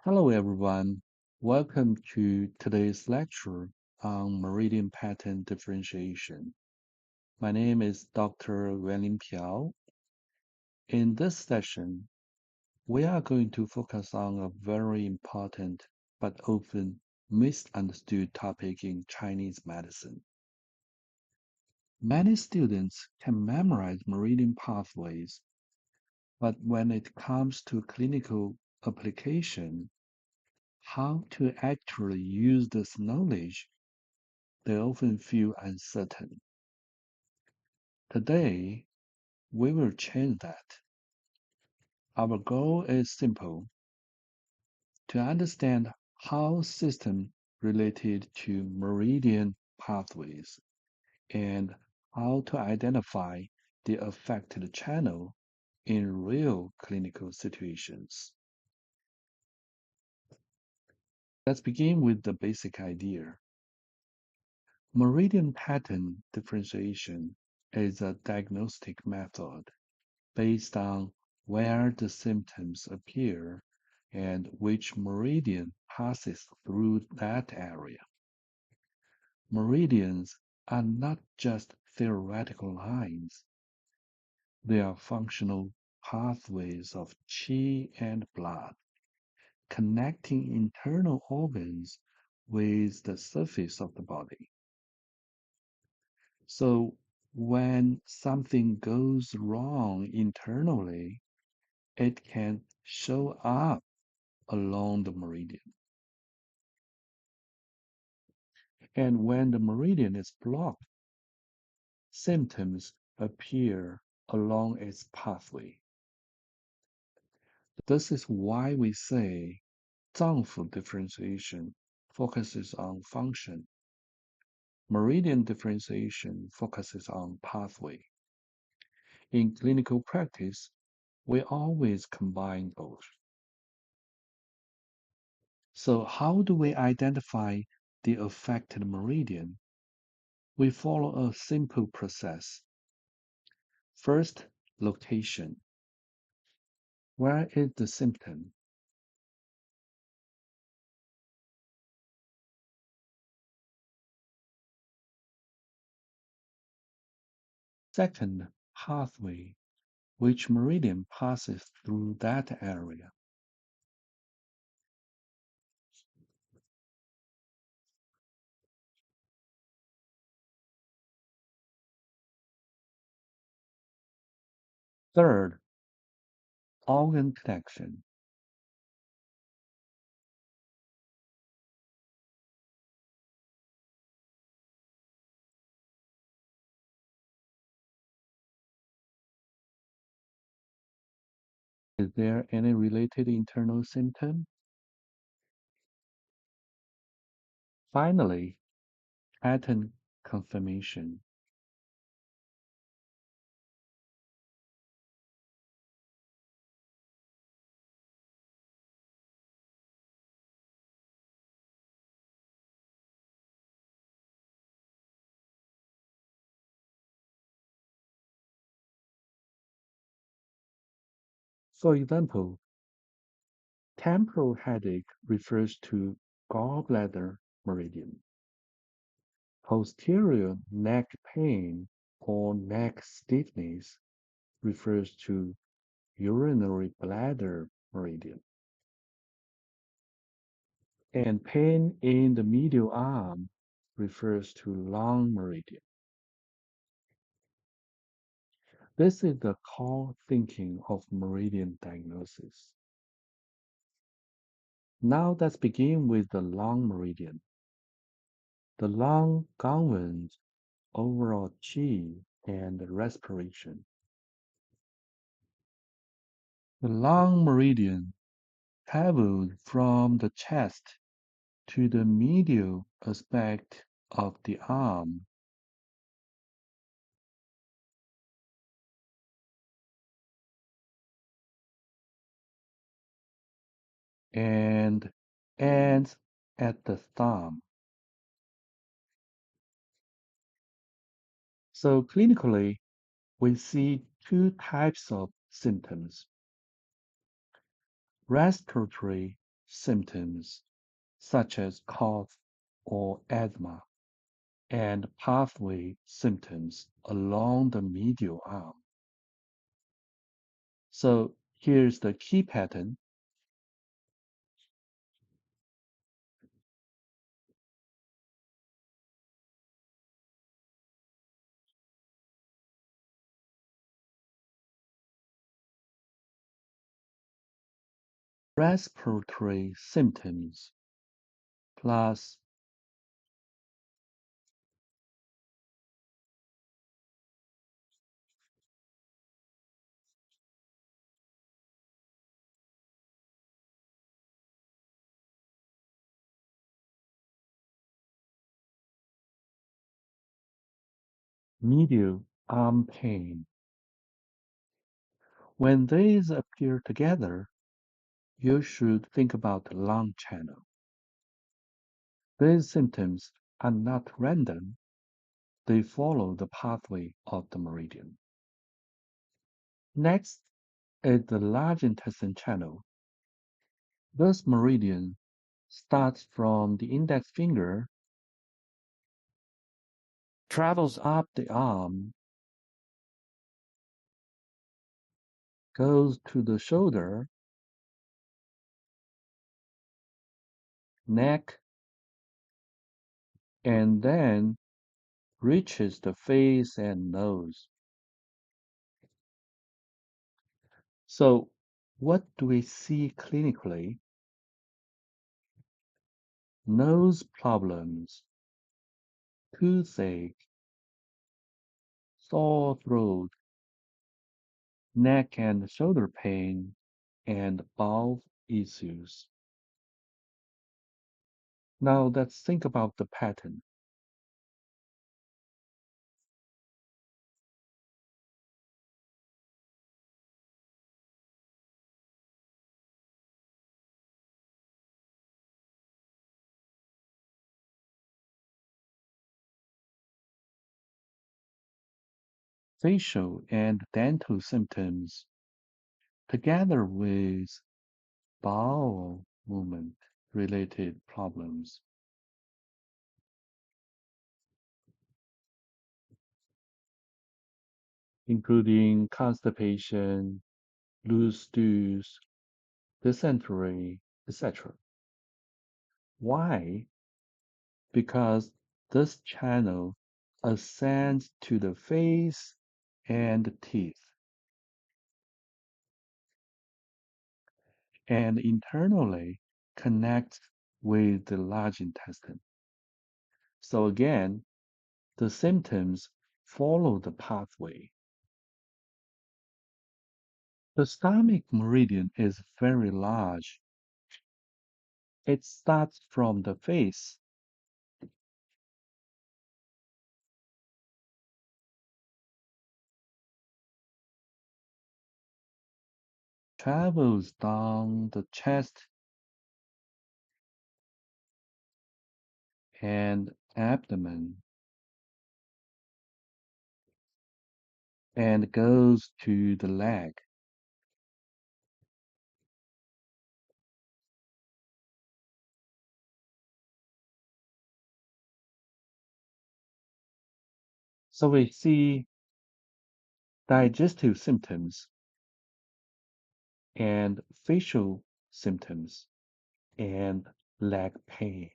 Hello, everyone. Welcome to today's lecture on meridian pattern differentiation. My name is Dr. Yuanlin Piao. In this session, we are going to focus on a very important but often misunderstood topic in Chinese medicine. Many students can memorize meridian pathways, but when it comes to clinical application, how to actually use this knowledge, they often feel uncertain. Today, we will change that. Our goal is simple: to understand how systems related to meridian pathways and how to identify the affected channel in real clinical situations. Let's begin with the basic idea. Meridian pattern differentiation is a diagnostic method based on where the symptoms appear and which meridian passes through that area. Meridians are not just theoretical lines, they are functional pathways of qi and blood, connecting internal organs with the surface of the body. So, when something goes wrong internally, it can show up along the meridian. And when the meridian is blocked, symptoms appear along its pathway. This is why we say Zang-Fu differentiation focuses on function. Meridian differentiation focuses on pathway. In clinical practice, we always combine both. So how do we identify the affected meridian? We follow a simple process. First, location. Where is the symptom? Second, pathway. Which meridian passes through that area? Third, organ connection. Is there any related internal symptom? Finally, pattern confirmation. For example, temporal headache refers to gallbladder meridian. Posterior neck pain or neck stiffness refers to urinary bladder meridian. And pain in the medial arm refers to lung meridian. This is the core thinking of meridian diagnosis. Now let's begin with the lung meridian. The lung governs overall qi and respiration. The lung meridian travels from the chest to the medial aspect of the arm and ends at the thumb. So clinically, we see two types of symptoms: respiratory symptoms such as cough or asthma, and pathway symptoms along the medial arm. So here's the key pattern. Respiratory symptoms plus medial arm pain. When these appear together, you should think about the lung channel. These symptoms are not random, they follow the pathway of the meridian. Next is the large intestine channel. This meridian starts from the index finger, travels up the arm, goes to the shoulder, neck, and then reaches the face and nose. So, what do we see clinically? Nose problems, toothache, sore throat, neck and shoulder pain, and bowel issues. Now let's think about the pattern. Facial and dental symptoms, together with bowel movement related problems, including constipation, loose stools, dysentery, etc. Why? Because this channel ascends to the face and teeth, and internally connects with the large intestine. So again, the symptoms follow the pathway. The stomach meridian is very large. It starts from the face, travels down the chest and abdomen, and goes to the leg. So we see digestive symptoms and facial symptoms and leg pain.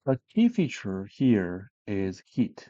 A key feature here is heat.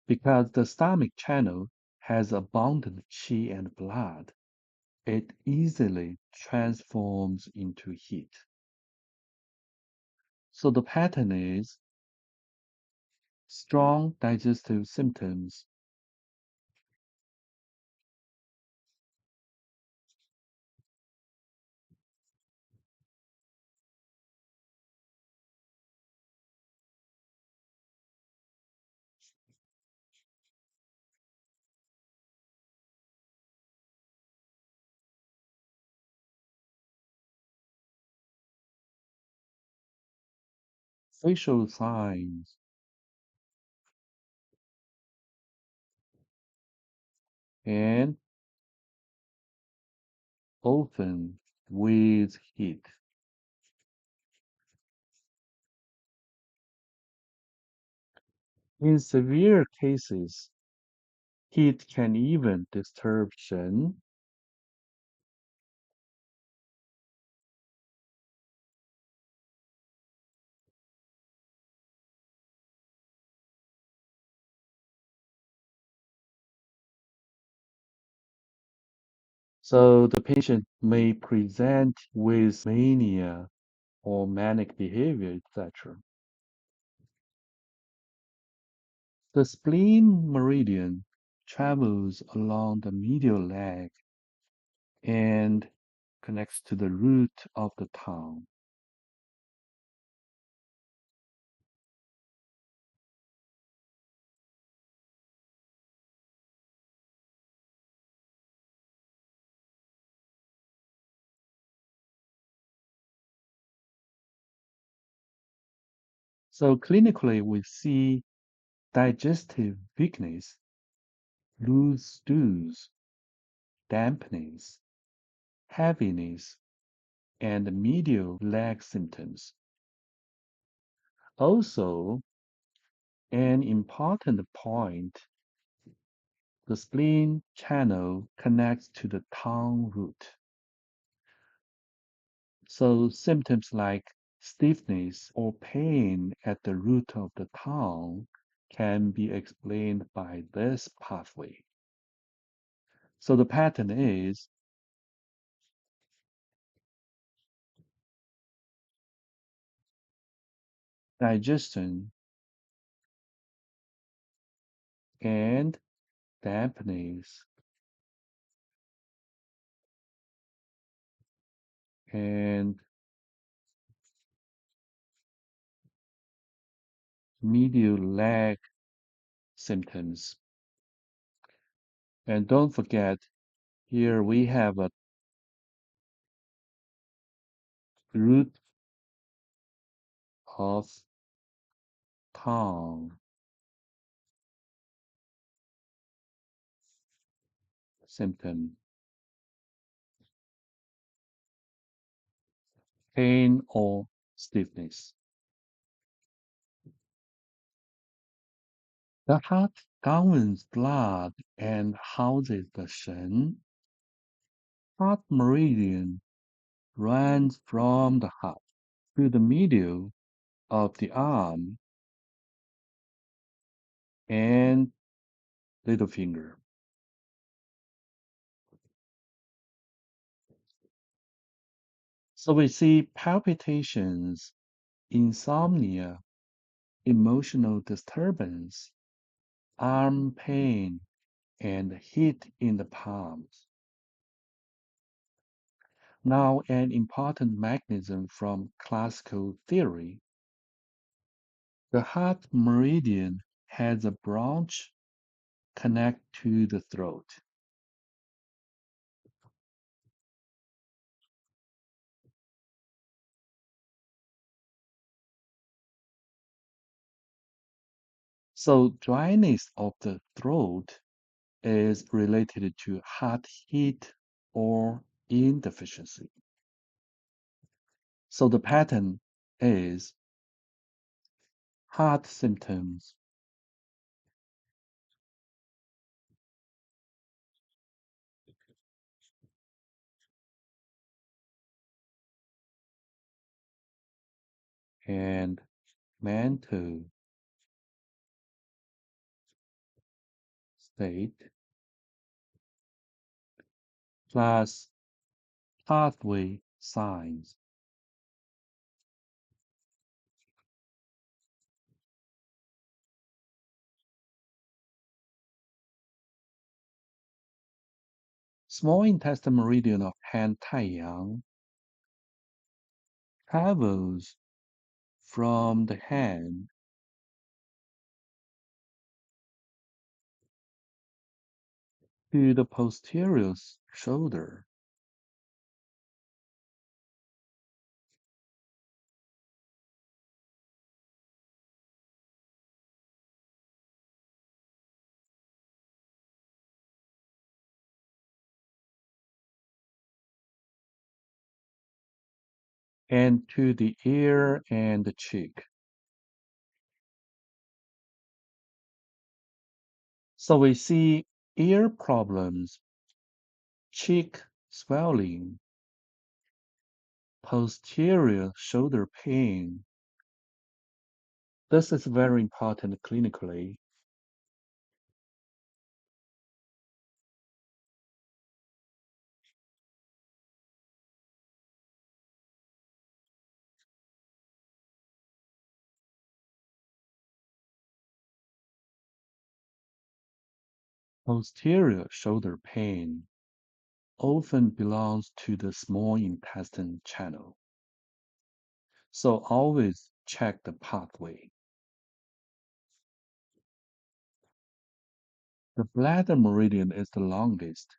Because the stomach channel has abundant qi and blood, it easily transforms into heat. So the pattern is strong digestive symptoms, facial signs, and often with heat. In severe cases, heat can even disturb Shen. So the patient may present with mania or manic behavior, etc. The spleen meridian travels along the medial leg and connects to the root of the tongue. So clinically, we see digestive weakness, loose stools, dampness, heaviness, and medial leg symptoms. Also, an important point, the spleen channel connects to the tongue root. So symptoms like stiffness or pain at the root of the tongue can be explained by this pathway. So the pattern is digestion and dampness and medial leg symptoms. And don't forget, here we have a root of tongue symptom, pain or stiffness. The heart governs blood and houses the shen. Heart meridian runs from the heart to the middle of the arm and little finger. So we see palpitations, insomnia, emotional disturbance, arm pain, and heat in the palms. Now, an important mechanism from classical theory. The heart meridian has a branch connect to the throat. So dryness of the throat is related to heart heat or insufficiency. So the pattern is heart symptoms and mental state plus pathway signs. Small intestine meridian of hand Taiyang travels from the hand to the posterior shoulder. and to the ear and the cheek. So we see ear problems, cheek swelling, posterior shoulder pain. This is very important clinically. Posterior shoulder pain often belongs to the small intestine channel. So always check the pathway. The bladder meridian is the longest.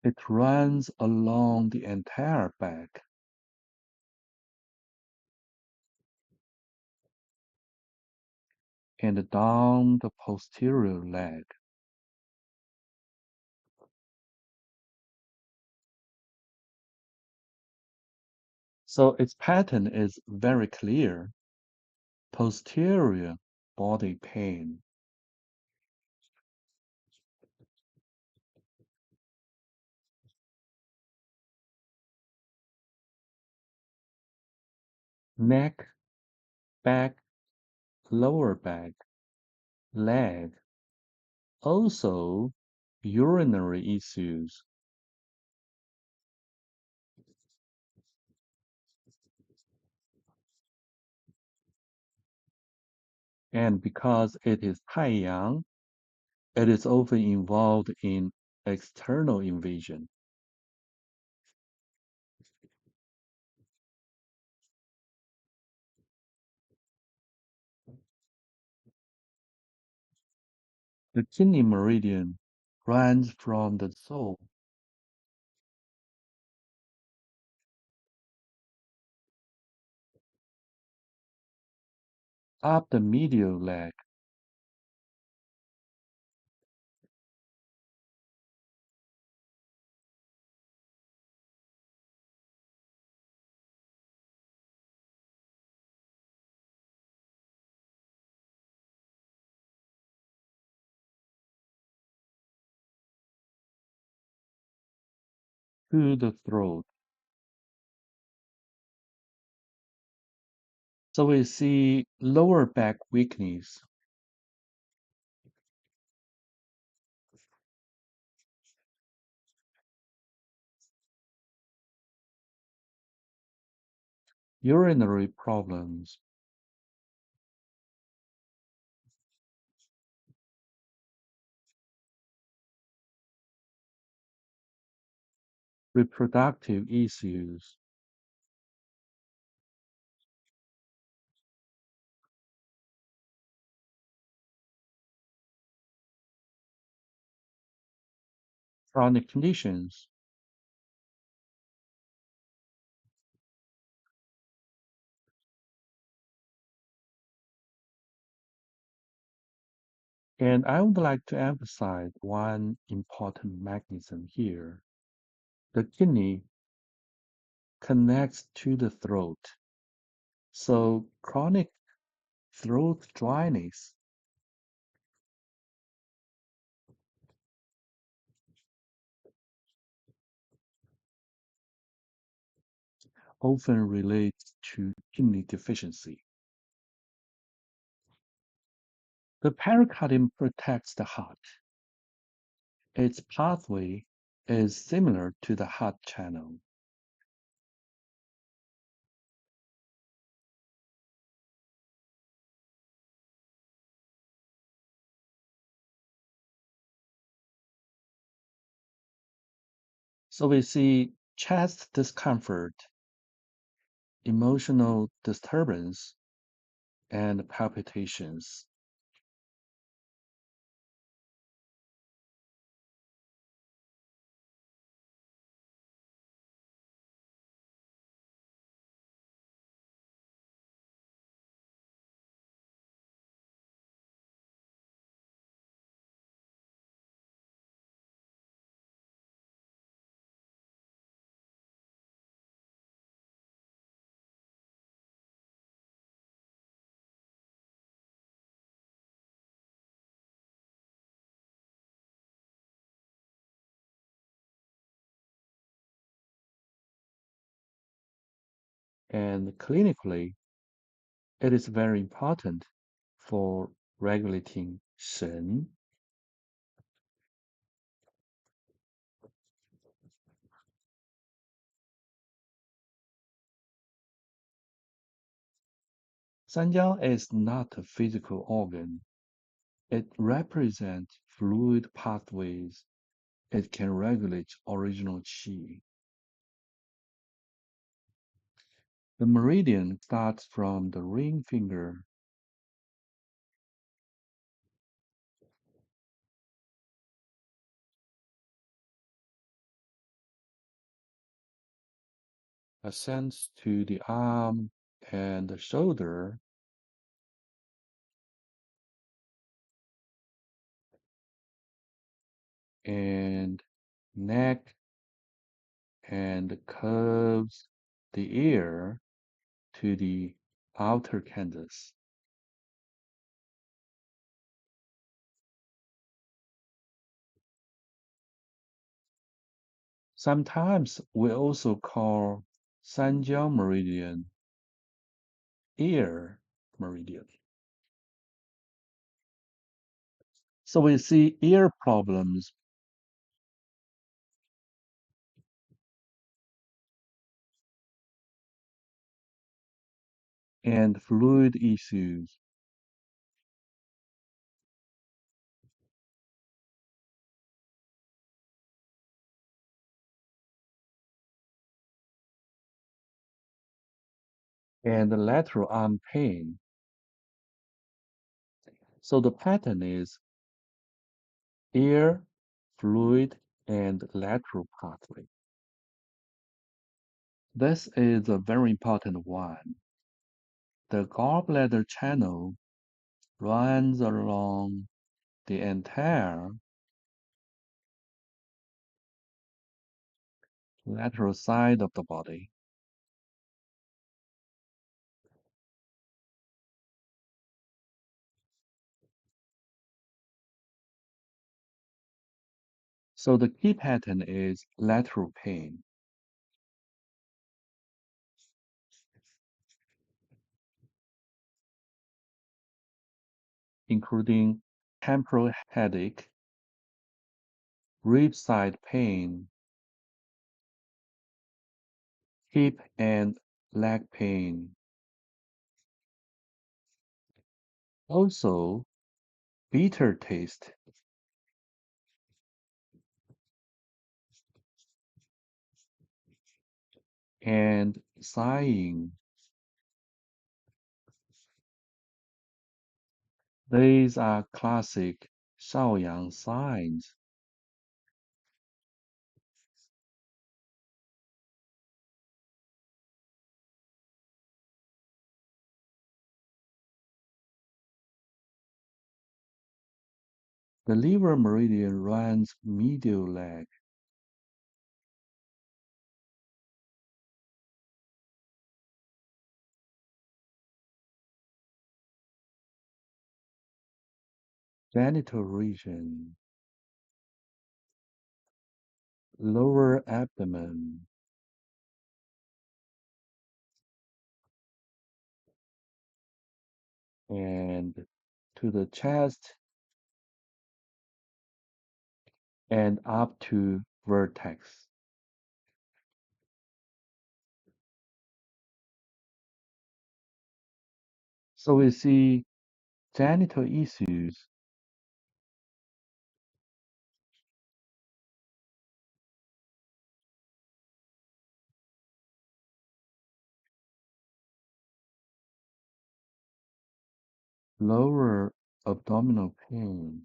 It runs along the entire back and down the posterior leg. So its pattern is very clear. Posterior body pain, neck, back, lower back, leg, also urinary issues. And because it is Taiyang, it is often involved in external invasion. The kidney meridian runs from the soul up the medial leg. To the throat. So we see lower back weakness, urinary problems, reproductive issues, chronic conditions. And I would like to emphasize one important mechanism here. The kidney connects to the throat. So chronic throat dryness often relates to kidney deficiency. The pericardium protects the heart. Its pathway is similar to the heart channel. So we see chest discomfort, emotional disturbance, and palpitations. and clinically, it is very important for regulating Shen. Sanjiao is not a physical organ. It represents fluid pathways. It can regulate original qi. The meridian starts from the ring finger, ascends to the arm and the shoulder, and neck, and curves the ear to the outer canthus. Sometimes we also call Sanjiao meridian ear meridian. So we see ear problems and fluid issues. And lateral arm pain. So the pattern is ear, fluid, and lateral pathway. This is a very important one. The gallbladder channel runs along the entire lateral side of the body. So the key pattern is lateral pain, including temporal headache, rib side pain, hip and leg pain. Also, bitter taste and sighing. These are classic Shaoyang signs. The liver meridian runs medial leg. Genital region, lower abdomen, and to the chest and up to vertex. So we see genital issues, lower abdominal pain,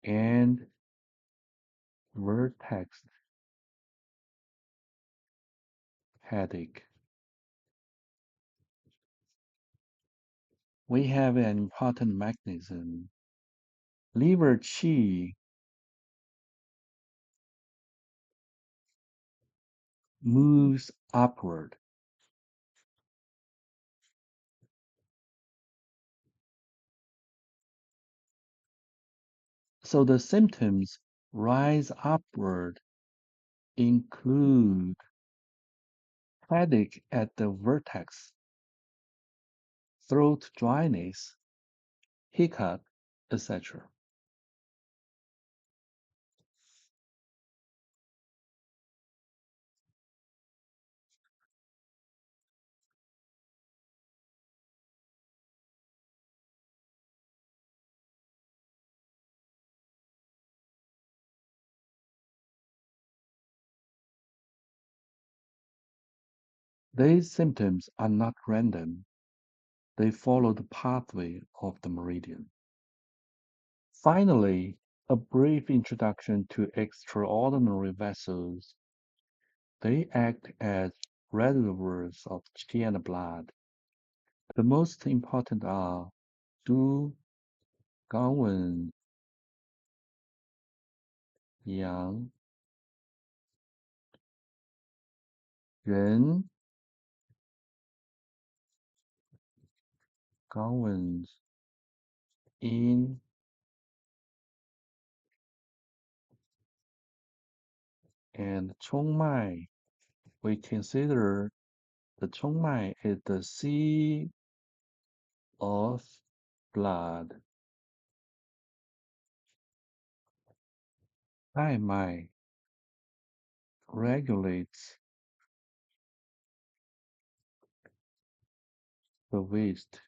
and vertex headache. We have an important mechanism. Liver qi moves upward. So the symptoms rise upward include headache at the vertex, throat dryness, hiccup, etc. These symptoms are not random. They follow the pathway of the meridian. Finally, a brief introduction to extraordinary vessels. They act as reservoirs of qi and blood. The most important are Du, Gangwen, Yang, Ren, Gangwen, Yin, and Chongmai. We consider the Chongmai is the sea of blood. Tai Mai regulates the waist.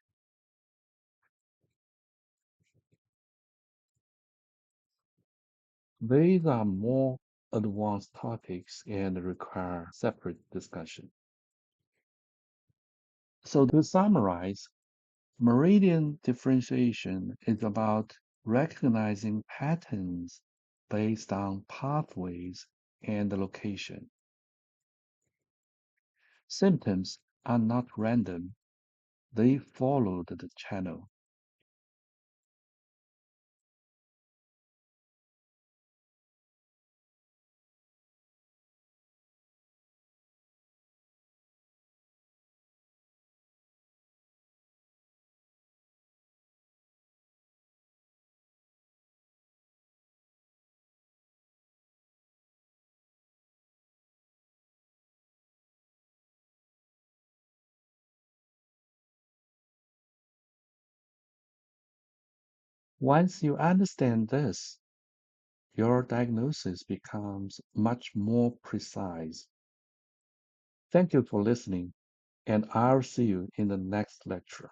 These are more advanced topics and require separate discussion. So to summarize, meridian differentiation is about recognizing patterns based on pathways and location. Symptoms are not random, they follow the channel. Once you understand this, your diagnosis becomes much more precise. Thank you for listening, and I'll see you in the next lecture.